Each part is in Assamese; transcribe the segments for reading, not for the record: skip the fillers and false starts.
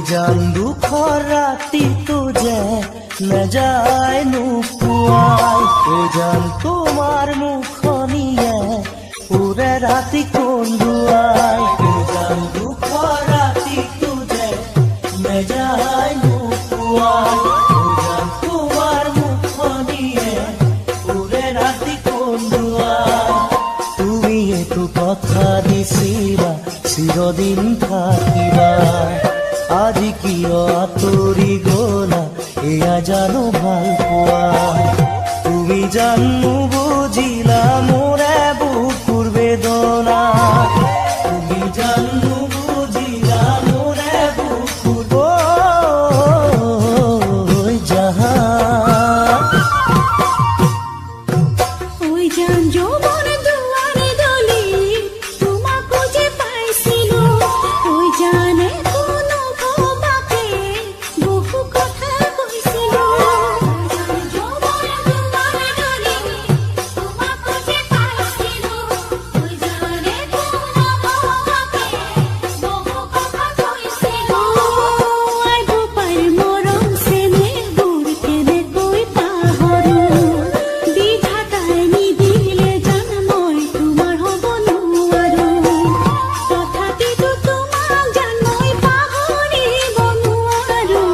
জান দুখৰ ৰাতিটো যে নেযায় নোপোৱাই জান তোমাৰ মুখনিয়ে পুৰে ৰাতি কন্দুৱাই জান দুখৰ ৰাতিটো যে নেযায় নোপোৱাই জান তোমাৰ মুখনিয়ে পুৰে ৰাতি কন্দুৱাই তুমি এইটো কথা দিছিলা চিৰদিন থাকিবা আজি কিয় আঁতৰি গলা এয়া জানো ভাল পোৱা তুমি জানো বুজিলা মোৰে বুকুৰ বেদনা তুমি জানো বুজিলা মোৰে বুকুৰ জাহান ওই জান যৌবন দুয়ারে দলি তোমাকে যে পাইছিলো ওই জানে কোনো ভবাকে বহু কথা কইছিলো জান যৌবন দুয়ারে দলি তোমাকে যে পাইছিলো ওই জানে কোনো ভবাকে বহু কথা কইছিলো আই গোপাল মরম সেনে দূর কেনে কই পাহরু বিধাতাই নিদিলে জান মই তোমাৰ হব নোৱাৰো তথাপিতো তোমাক জান মই পাহৰিব নোৱাৰো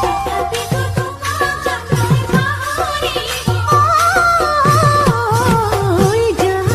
তথাপিতো তোমাক জান মই পাহৰিব ঐ জান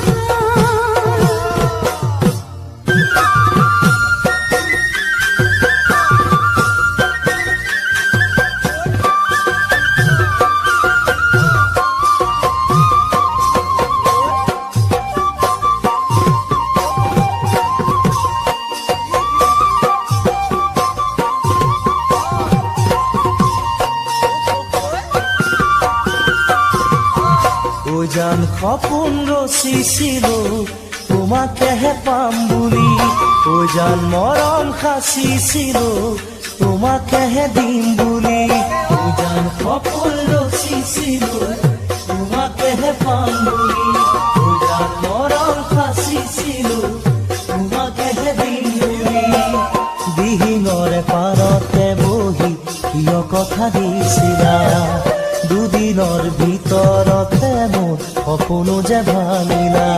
ও জান সপোন ৰচিছিলো তোমাকেহে পাম বুলি ও জান মৰম সাচিছিলো তোমাকেহে দিম বুলি ও জান সপোন ৰচিছিলো তোমাকেহে পাম বুলি ও জান মৰম সাচিছিলো তোমাকেহে দিম বুলি দিহিঙৰে পাৰতে বহি কিয় কথা দিছিলা দুদিনৰ ভিতৰতে মোৰ সপোনো যে ভাঙিলা